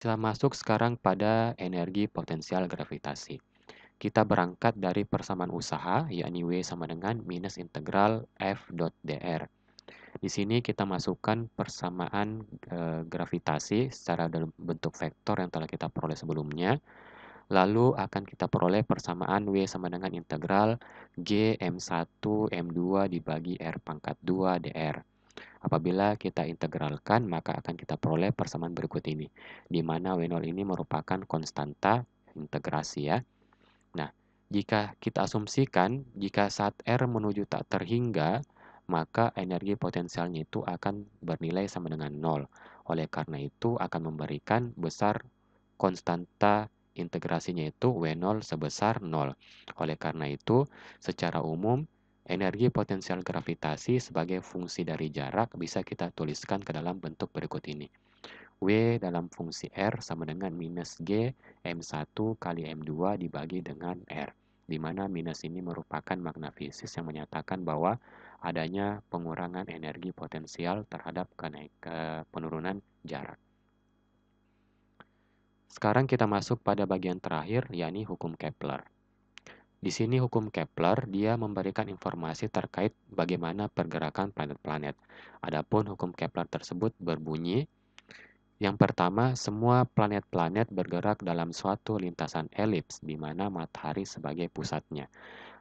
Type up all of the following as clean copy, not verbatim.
Kita masuk sekarang pada energi potensial gravitasi. Kita berangkat dari persamaan usaha, yakni W sama dengan minus integral F dot dr. Di sini kita masukkan persamaan gravitasi secara dalam bentuk vektor yang telah kita peroleh sebelumnya. Lalu akan kita peroleh persamaan W sama dengan integral G M1 M2 dibagi R pangkat 2 dr. Apabila kita integralkan, maka akan kita peroleh persamaan berikut ini, di mana W0 ini merupakan konstanta integrasi ya. Nah, jika kita asumsikan, jika saat R menuju tak terhingga, maka energi potensialnya itu akan bernilai sama dengan 0. Oleh karena itu akan memberikan besar konstanta integrasinya itu W0 sebesar 0. Oleh karena itu, secara umum, energi potensial gravitasi sebagai fungsi dari jarak bisa kita tuliskan ke dalam bentuk berikut ini. W dalam fungsi R sama dengan minus G M1 kali M2 dibagi dengan R, di mana minus ini merupakan makna fisis yang menyatakan bahwa adanya pengurangan energi potensial terhadap penurunan jarak. Sekarang kita masuk pada bagian terakhir, yakni hukum Kepler. Di sini hukum Kepler, dia memberikan informasi terkait bagaimana pergerakan planet-planet. Adapun hukum Kepler tersebut berbunyi, yang pertama, semua planet-planet bergerak dalam suatu lintasan elips, di mana matahari sebagai pusatnya.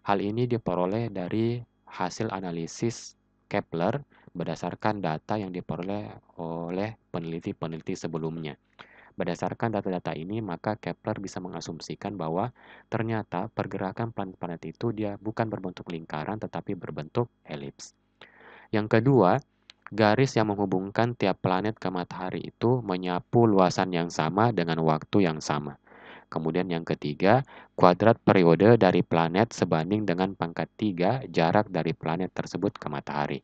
Hal ini diperoleh dari hasil analisis Kepler berdasarkan data yang diperoleh oleh peneliti-peneliti sebelumnya. Berdasarkan data-data ini, maka Kepler bisa mengasumsikan bahwa ternyata pergerakan planet-planet itu dia bukan berbentuk lingkaran tetapi berbentuk elips. Yang kedua, garis yang menghubungkan tiap planet ke matahari itu menyapu luasan yang sama dengan waktu yang sama. Kemudian yang ketiga, kuadrat periode dari planet sebanding dengan pangkat 3 jarak dari planet tersebut ke matahari.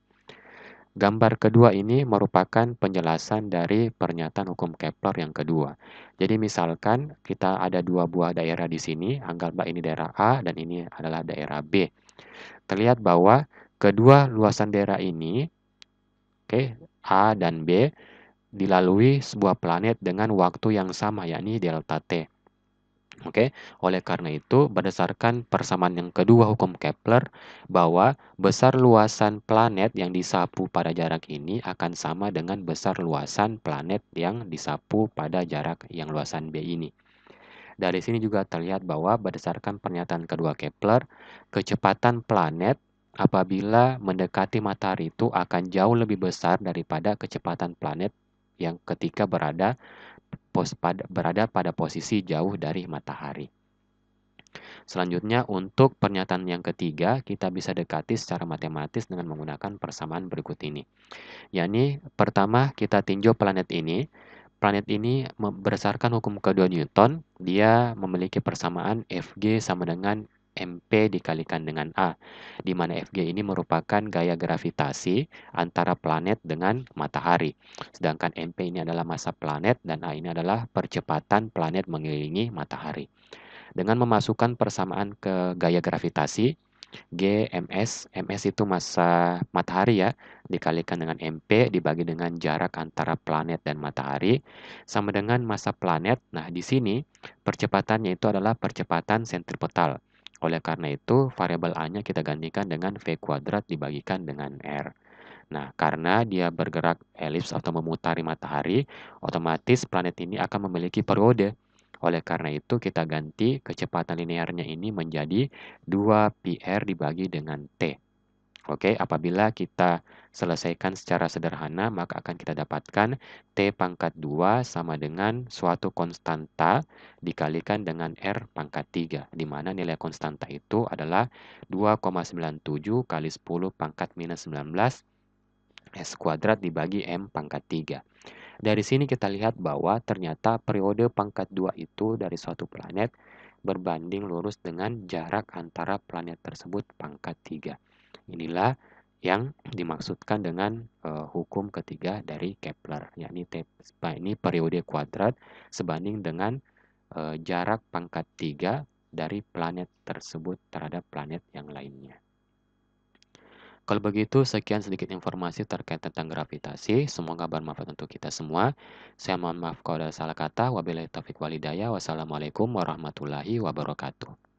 Gambar kedua ini merupakan penjelasan dari pernyataan hukum Kepler yang kedua. Jadi misalkan kita ada dua buah daerah di sini, anggaplah ini daerah A dan ini adalah daerah B. Terlihat bahwa kedua luasan daerah ini, oke, A dan B, dilalui sebuah planet dengan waktu yang sama, yakni delta T. Oke, oleh karena itu, berdasarkan persamaan yang kedua hukum Kepler, bahwa besar luasan planet yang disapu pada jarak ini akan sama dengan besar luasan planet yang disapu pada jarak yang luasan B ini. Dari sini juga terlihat bahwa berdasarkan pernyataan kedua Kepler, kecepatan planet apabila mendekati matahari itu akan jauh lebih besar daripada kecepatan planet yang ketika berada pada posisi jauh dari matahari. Selanjutnya, untuk pernyataan yang ketiga, kita bisa dekati secara matematis dengan menggunakan persamaan berikut ini. Yakni, pertama kita tinjau planet ini. Planet ini berdasarkan hukum kedua Newton, dia memiliki persamaan Fg sama dengan mp dikalikan dengan A, di mana Fg ini merupakan gaya gravitasi antara planet dengan matahari. Sedangkan mp ini adalah massa planet dan A ini adalah percepatan planet mengelilingi matahari. Dengan memasukkan persamaan ke gaya gravitasi, G, ms itu massa matahari ya, dikalikan dengan mp dibagi dengan jarak antara planet dan matahari, sama dengan massa planet. Nah, di sini percepatannya itu adalah percepatan sentripetal. Oleh karena itu, variabel A-nya kita gantikan dengan V kuadrat dibagikan dengan R. Nah, karena dia bergerak elips atau memutari matahari, otomatis planet ini akan memiliki periode. Oleh karena itu, kita ganti kecepatan linearnya ini menjadi 2πr dibagi dengan T. Oke, apabila kita selesaikan secara sederhana, maka akan kita dapatkan T pangkat 2 sama dengan suatu konstanta dikalikan dengan R pangkat 3, di mana nilai konstanta itu adalah 2,97 kali 10 pangkat minus 19 S kuadrat dibagi M pangkat 3. Dari sini kita lihat bahwa ternyata periode pangkat 2 itu dari suatu planet berbanding lurus dengan jarak antara planet tersebut pangkat 3. Inilah yang dimaksudkan dengan hukum ketiga dari Kepler, yakni ini periode kuadrat sebanding dengan jarak pangkat 3 dari planet tersebut terhadap planet yang lainnya. Kalau begitu, sekian sedikit informasi terkait tentang gravitasi. Semoga bermanfaat untuk kita semua. Saya mohon maaf kalau ada salah kata. Wabillahi taufiq walhidayah. Wassalamualaikum warahmatullahi wabarakatuh.